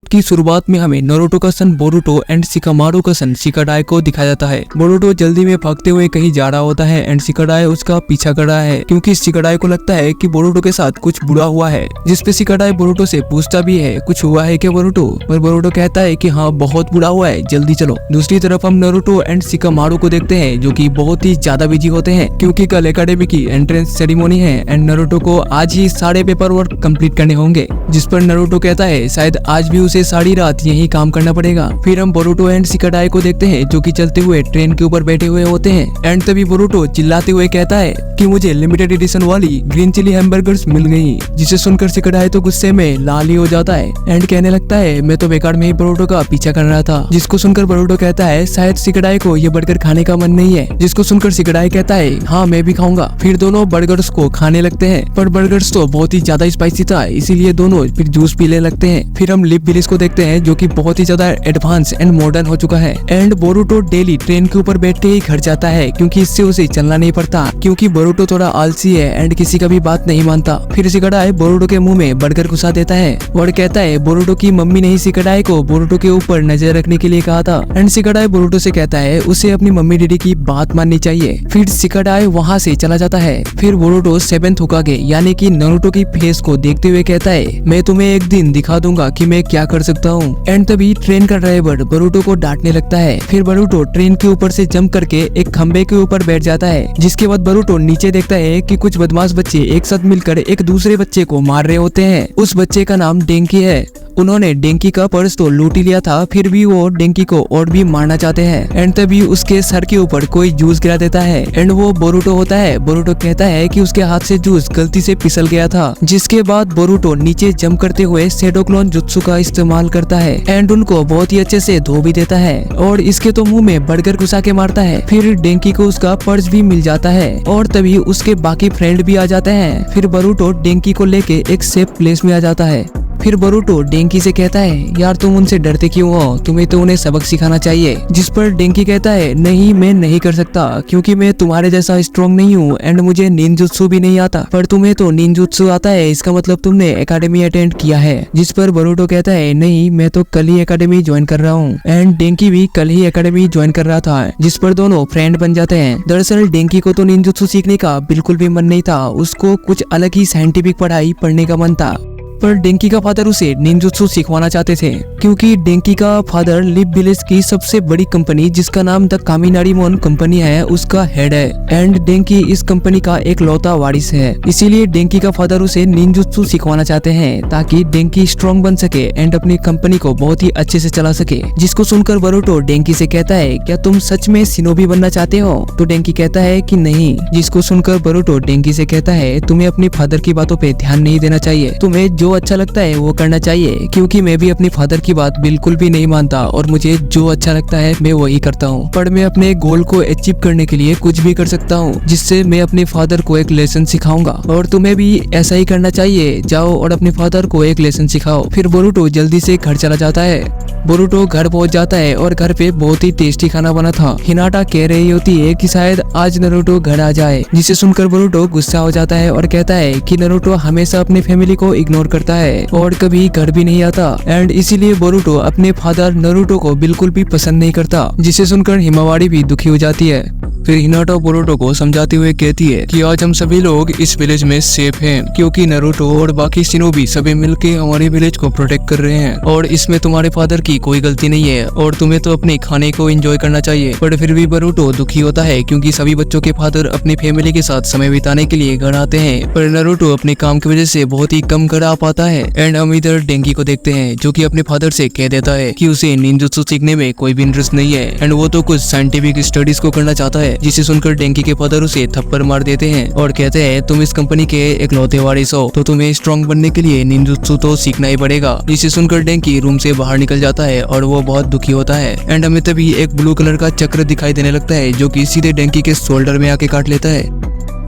की शुरुआत में हमें नारुतो का सन बोरुतो एंड शिकामारु का सन शिकाडाई को दिखाया जाता है। बोरुतो जल्दी में भागते हुए कहीं जा रहा होता है एंड शिकाडाई उसका पीछा कर रहा है क्योंकि शिकाडाई को लगता है कि बोरुतो के साथ कुछ बुरा हुआ है, जिसपे शिकाडाई बोरुतो से पूछता भी है कुछ हुआ है क्या बोरुतो, पर बोरुतो कहता है कि हाँ बहुत बुरा हुआ है, जल्दी चलो। दूसरी तरफ हम नारुतो एंड शिकामारु को देखते हैं जो कि बहुत ही ज्यादा बिजी होते हैं क्योंकि कल एकेडमी की एंट्रेंस सेरेमनी है एंड नारुतो को आज ही सारे पेपर वर्क कंप्लीट करने होंगे, जिस पर नारुतो कहता है शायद आज भी उसे सारी रात यही काम करना पड़ेगा। फिर हम बोरुतो एंड शिकाडाई को देखते हैं जो कि चलते हुए ट्रेन के ऊपर बैठे हुए होते हैं एंड तभी बोरुतो चिल्लाते हुए कहता है कि मुझे लिमिटेड एडिशन वाली ग्रीन चिली हैमबर्गर्स मिल गई, जिसे सुनकर शिकाडाई तो गुस्से में लाल ही हो जाता है एंड कहने लगता है मैं तो बेकार में ही बोरुतो का पीछा कर रहा था, जिसको सुनकर बोरुतो कहता है शायद शिकाडाई को ये बर्गर खाने का मन नहीं है, जिसको सुनकर शिकाडाई कहता है हाँ मैं भी खाऊंगा। फिर दोनों बर्गर्स को खाने लगते हैं पर बर्गर्स तो बहुत ही ज्यादा स्पाइसी था, इसीलिए दोनों फिर जूस पीने लगते हैं। फिर हम लिप विलेज को देखते हैं जो कि बहुत ही ज्यादा एडवांस एंड मॉडर्न हो चुका है एंड बोरुतो डेली ट्रेन के ऊपर बैठ के ही घर जाता है क्योंकि इससे उसे चलना नहीं पड़ता, क्योंकि बोरुतो थोड़ा आलसी है एंड किसी का भी बात नहीं मानता। फिर शिकाडाई बोरुतो के मुंह में बर्गर घुसा देता है और कहता है बोरुतो की मम्मी ने ही शिकाडाई को बोरुतो के ऊपर नजर रखने के लिए कहा था एंड शिकाडाई बोरुतो से कहता है उसे अपनी मम्मी डैडी की बात माननी चाहिए। फिर शिकाडाई वहाँ से चला जाता है। फिर बोरुतो 7th होकागे यानी कि नारुतो की फेस को देखते हुए कहता है मैं तुम्हें एक दिन दिखा दूंगा कि मैं क्या कर सकता हूँ एंड तभी ट्रेन का ड्राइवर बोरुतो को डांटने लगता है। फिर बोरुतो ट्रेन के ऊपर से जंप करके एक खंबे के ऊपर बैठ जाता है, जिसके बाद बोरुतो नीचे देखता है कि कुछ बदमाश बच्चे एक साथ मिलकर एक दूसरे बच्चे को मार रहे होते हैं। उस बच्चे का नाम डेंकी है। उन्होंने डेंकी का पर्स तो लूट ही लिया था, फिर भी वो डेंकी को और भी मारना चाहते हैं एंड तभी उसके सर के ऊपर कोई जूस गिरा देता है एंड वो बोरुतो होता है। बोरुतो कहता है कि उसके हाथ से जूस गलती से फिसल गया था, जिसके बाद बोरुतो नीचे जंप करते हुए शैडो क्लोन जुत्सु का इस्तेमाल करता है एंड उनको बहुत ही अच्छे से धो भी देता है और इसके तो मुंह में बर्गर घुसा के मारता है। फिर डेंकी को उसका पर्स भी मिल जाता है और तभी उसके बाकी फ्रेंड भी आ जाते हैं। फिर बोरुतो डेंकी को लेके एक सेफ प्लेस में आ जाता है। फिर बोरुतो डेंकी से कहता है यार तुम उनसे डरते क्यों हो, तुम्हें तो उन्हें सबक सिखाना चाहिए, जिस पर डेंकी कहता है नहीं मैं नहीं कर सकता क्योंकि मैं तुम्हारे जैसा स्ट्रॉन्ग नहीं हूँ एंड मुझे निंजुत्सु भी नहीं आता, पर तुम्हें तो निंजुत्सु आता है, इसका मतलब तुमने एकेडमी अटेंड किया है। जिस पर बोरुतो कहता है नहीं मैं तो कल ही एकेडमी ज्वाइन कर रहा हूँ एंड डेंकी भी कल ही एकेडमी ज्वाइन कर रहा था, जिस पर दोनों फ्रेंड बन जाते हैं। दरअसल डेंकी को तो निंजुत्सु सीखने का बिल्कुल भी मन नहीं था, उसको कुछ अलग ही साइंटिफिक पढ़ाई पढ़ने का मन था, पर डेंकी का फादर उसे निंजुत्सु सिखवाना चाहते थे क्योंकि डेंकी का फादर लिप विलेज की सबसे बड़ी कंपनी जिसका नाम द कामिनारीमोन कंपनी है उसका हेड है एंड डेंकी इस कंपनी का एक लौता वारिस है, इसीलिए डेंकी का फादर उसे निंजुत्सु सिखवाना चाहते हैं ताकि डेंकी स्ट्रॉन्ग बन सके एंड अपनी कंपनी को बहुत ही अच्छे से चला सके। जिसको सुनकर बोरुतो डेंकी से कहता है क्या तुम सच में शिनोबी बनना चाहते हो, तो डेंकी कहता है कि नहीं। जिसको सुनकर बोरुतो डेंकी से कहता है तुम्हें अपने फादर की बातों पे ध्यान नहीं देना चाहिए, तुम्हें जो अच्छा लगता है वो करना चाहिए, क्योंकि मैं भी अपने फादर की बात बिल्कुल भी नहीं मानता और मुझे जो अच्छा लगता है मैं वही करता हूँ, पर मैं अपने गोल को अचीव करने के लिए कुछ भी कर सकता हूँ, जिससे मैं अपने फादर को एक लेसन सिखाऊंगा और तुम्हें भी ऐसा ही करना चाहिए, जाओ और अपने फादर को एक लेसन सिखाओ। फिर बोरुतो जल्दी से घर चला जाता है। बोरुतो घर पहुंच जाता है और घर पे बहुत ही टेस्टी खाना बना था। हिनाटा कह रही होती है कि शायद आज नारुतो घर आ जाए, जिसे सुनकर बोरुतो गुस्सा हो जाता है और कहता है कि नारुतो हमेशा अपनी फैमिली को इग्नोर करता है और कभी घर भी नहीं आता एंड इसीलिए बोरुतो अपने फादर नारुतो को बिल्कुल भी पसंद नहीं करता, जिसे सुनकर हिमावारी भी दुखी हो जाती है। फिर हिनाटा बोरुतो को समझाते हुए कहती है कि आज हम सभी लोग इस विलेज में सेफ हैं क्योंकि नारुतो और बाकी शिनोबी सभी मिलके हमारे विलेज को प्रोटेक्ट कर रहे हैं और इसमें तुम्हारे फादर की कोई गलती नहीं है और तुम्हें तो अपने खाने को एंजॉय करना चाहिए। पर फिर भी बोरुतो दुखी होता है क्योंकि सभी बच्चों के फादर अपनी फैमिली के साथ समय बिताने के लिए घर आते हैं, पर नारुतो अपने काम की वजह से बहुत ही कम घर आ पाता है। एंड हम इधर डेंकी को देखते हैं जो कि अपने फादर से कह देता है कि उसे निंजुत्सु सीखने में कोई भी इंटरेस्ट नहीं है एंड वो तो कुछ साइंटिफिक स्टडीज को करना चाहता है, जिसे सुनकर डेंकी के फादर उसे थप्पड़ मार देते हैं और कहते हैं तुम इस कंपनी के एक लौते वारिस हो तो तुम्हें स्ट्रॉन्ग बनने के लिए निंजुत्सु तो सीखना ही पड़ेगा। जिसे सुनकर डेंकी रूम से बाहर निकल जाता है और वो बहुत दुखी होता है एंड हमें तभी एक ब्लू कलर का चक्र दिखाई देने लगता है जो कि सीधे डेंकी के शोल्डर में आके काट लेता है।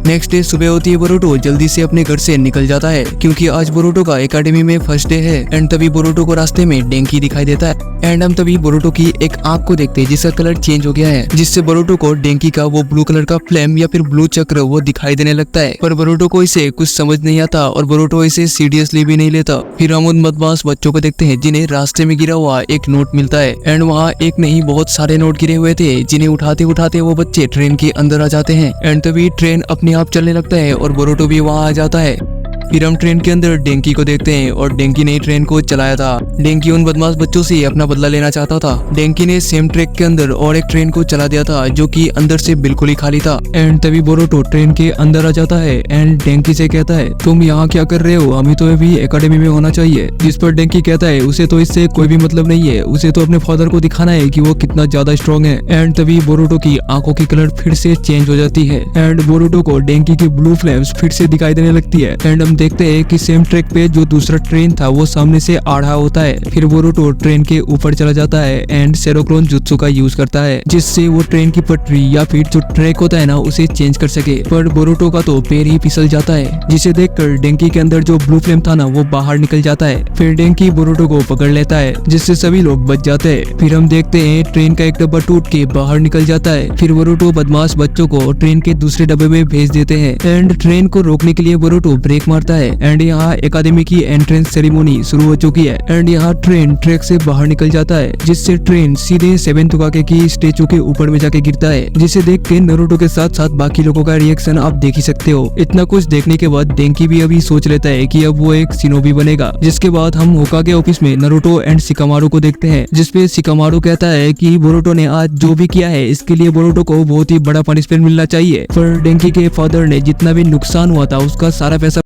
नेक्स्ट डे सुबह होती है, बोरुटो जल्दी से अपने घर से निकल जाता है क्योंकि आज बोरुटो का एकेडमी में फर्स्ट डे है। एंड तभी बोरुटो को रास्ते में डेंकी दिखाई देता है। एंड हम तभी बोरुटो की एक आंख को देखते हैं जिसका कलर चेंज हो गया है, जिससे बोरुटो को डेंकी का वो ब्लू कलर का फ्लेम या फिर ब्लू चक्र वो दिखाई देने लगता है। पर बोरुटो को इसे कुछ समझ नहीं आता और बोरुटो इसे सीरियसली भी नहीं लेता। फिर हम उन बदमाश बच्चों को देखते हैं जिन्हें रास्ते में गिरा हुआ एक नोट मिलता है। एंड वहाँ एक नहीं बहुत सारे नोट गिरे हुए थे जिन्हें उठाते उठाते वो बच्चे ट्रेन के अंदर आ जाते हैं। एंड तभी ट्रेन अपने आप चलने लगता है और बोरुटो भी वहाँ आ जाता है। फिर हम ट्रेन के अंदर डेंकी को देखते हैं और डेंकी ने ट्रेन को चलाया था। डेंकी उन बदमाश बच्चों से अपना बदला लेना चाहता था। डेंकी ने सेम ट्रैक के अंदर और एक ट्रेन को चला दिया था जो कि अंदर से बिल्कुल ही खाली था। एंड तभी बोरुटो ट्रेन के अंदर आ जाता है एंड डेंकी से कहता है, तुम यहाँ क्या कर रहे हो, हमें तो अभी एकेडमी में होना चाहिए। जिस पर डेंकी कहता है उसे तो इससे कोई भी मतलब नहीं है, उसे तो अपने फादर को दिखाना है कि वो कितना ज्यादा स्ट्रॉन्ग है। एंड तभी बोरुटो की आंखों की कलर फिर से चेंज हो जाती है एंड बोरुटो को डेंकी की ब्लू फ्लेम्स फिर से दिखाई देने लगती है। एंड हम देखते हैं कि सेम ट्रैक पे जो दूसरा ट्रेन था वो सामने से आ रहा होता है। फिर बोरुटो ट्रेन के ऊपर चला जाता है एंड सेरोक्लोन जुत्सु का यूज करता है जिससे वो ट्रेन की पटरी या फिर जो ट्रैक होता है ना उसे चेंज कर सके। पर बोरुटो का तो पैर ही फिसल जाता है, जिसे देखकर डेंकी के अंदर जो ब्लू फ्लेम था ना वो बाहर निकल जाता है। फिर डेंकी बोरुटो को पकड़ लेता है जिससे सभी लोग बच जाते हैं। फिर हम देखते हैं ट्रेन का एक डब्बा टूट के बाहर निकल जाता है। फिर बोरुटो बदमाश बच्चों को ट्रेन के दूसरे डब्बे में भेज देते हैं एंड ट्रेन को रोकने के लिए बोरुटो ब्रेक मारता है। एंड यहाँ एकेडमी की एंट्रेंस सेरेमनी शुरू हो चुकी है एंड यहाँ ट्रेन ट्रैक से बाहर निकल जाता है जिससे ट्रेन सीधे 7 होकागे की स्टेचू के ऊपर में जाके गिरता है, जिसे देख के नारुतो के साथ साथ बाकी लोगों का रिएक्शन आप देख ही सकते हो। इतना कुछ देखने के बाद डेंकी भी अभी सोच लेता है कि अब वो एक शिनोबी बनेगा। जिसके बाद हम होकागे ऑफिस में नारुतो एंड शिकामारू को देखते हैं, जिसपे शिकामारू कहता है कि बोरुटो ने आज जो भी किया है इसके लिए बोरुटो को बहुत ही बड़ा पनिशमेंट मिलना चाहिए। पर डेंकी के फादर ने जितना भी नुकसान हुआ था उसका सारा पैसा